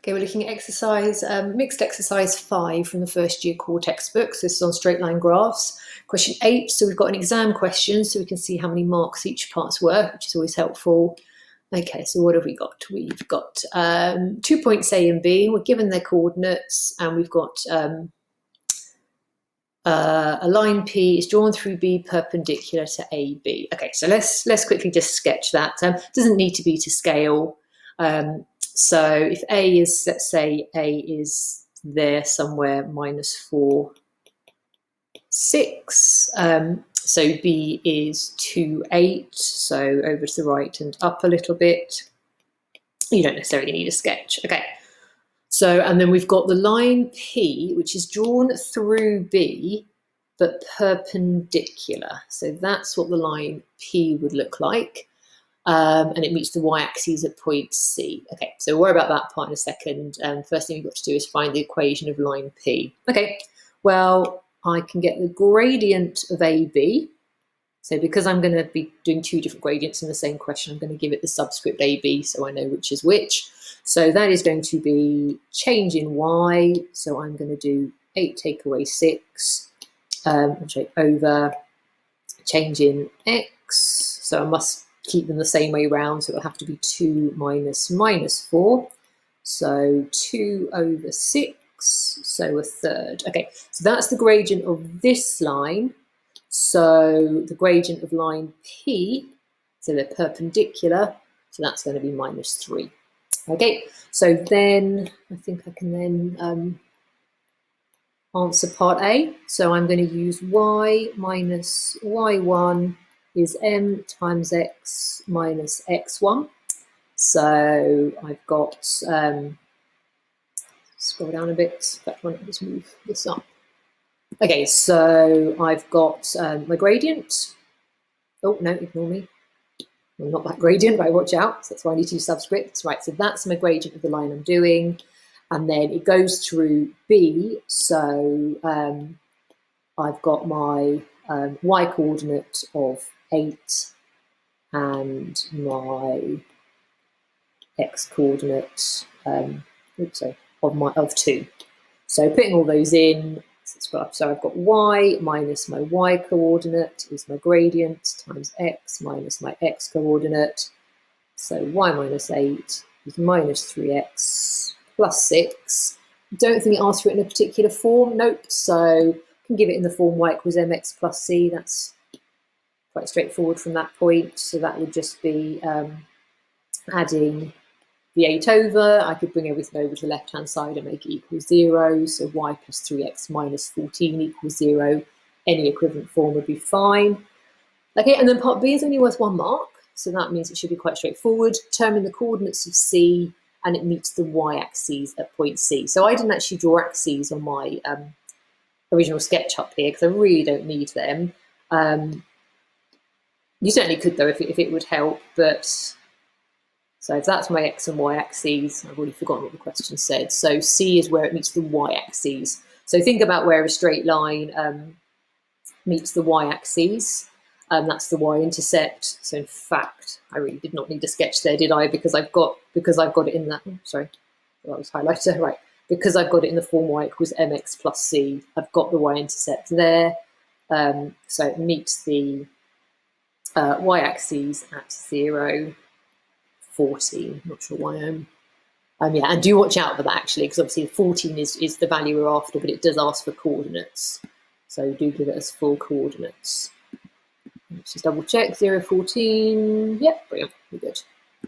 Okay, we're looking at exercise, mixed exercise 5 from the first year core textbooks. This is on straight line graphs. Question 8, so we've got an exam question, so we can see how many marks each part's worth, which is always helpful. Okay, so what have we got? We've got 2 points A and B. We're given their coordinates, and we've got a line P is drawn through B perpendicular to AB. Okay, so let's quickly just sketch that. Doesn't need to be to scale. So if A is, let's say A is there somewhere, -4, 6. So B is 2, 8. So over to the right and up a little bit. You don't necessarily need a sketch. Okay. So, and then we've got the line P, which is drawn through B, but perpendicular. So that's what the line P would look like. And it meets the y-axis at point C. Okay, so we'll worry about that part in a second. First thing we've got to do is find the equation of line P. Okay, well, I can get the gradient of AB. So because I'm going to be doing 2 different gradients in the same question, I'm going to give it the subscript AB so I know which is which. So that is going to be change in y. So I'm going to do 8 take away 6, over change in x. So I must keep them the same way round, so it'll have to be 2 minus -4. So 2 over 6, so a third. Okay, so that's the gradient of this line. So the gradient of line P, so they're perpendicular, so that's going to be -3. Okay, so then I think I can then answer part A. So I'm going to use y minus y1 is m times x minus x1. So I've got, scroll down a bit, in fact, why don't I just move this up? Okay, so I've got my gradient. Oh, no, ignore me. Well, not that gradient, right, watch out. So that's why I need to use subscripts. Right, so that's my gradient of the line I'm doing. And then it goes through B, so I've got my y coordinate of 8 and my x coordinate of 2. So putting all those in, so I've got y minus my y coordinate is my gradient times x minus my x coordinate. So y minus 8 is -3x plus 6. Don't think it asks for it in a particular form. Nope. So I can give it in the form y equals mx plus c. That's quite straightforward from that point. So that would just be adding the 8 over. I could bring everything over to the left-hand side and make it equal 0. So y plus 3x minus 14 equals 0. Any equivalent form would be fine. Okay, and then part B is only worth 1 mark. So that means it should be quite straightforward. Determine the coordinates of C, and it meets the y-axis at point C. So I didn't actually draw axes on my original sketch up here because I really don't need them. You certainly could though if it would help, but so if that's my x and y axes, I've already forgotten what the question said. So C is where it meets the y-axis. So think about where a straight line meets the y-axis. That's the y-intercept. So in fact, I really did not need a sketch there, did I? Because I've got it in that. Sorry, that was highlighter, right? Because I've got it in the form y equals mx plus c. I've got the y-intercept there. So it meets the y-axis at 0, 14. Not sure why I'm. Yeah, and do watch out for that actually, because obviously 14 is the value we're after, but it does ask for coordinates. So do give it as full coordinates. Let's just double check, 0, 14. Yep, brilliant, we're good.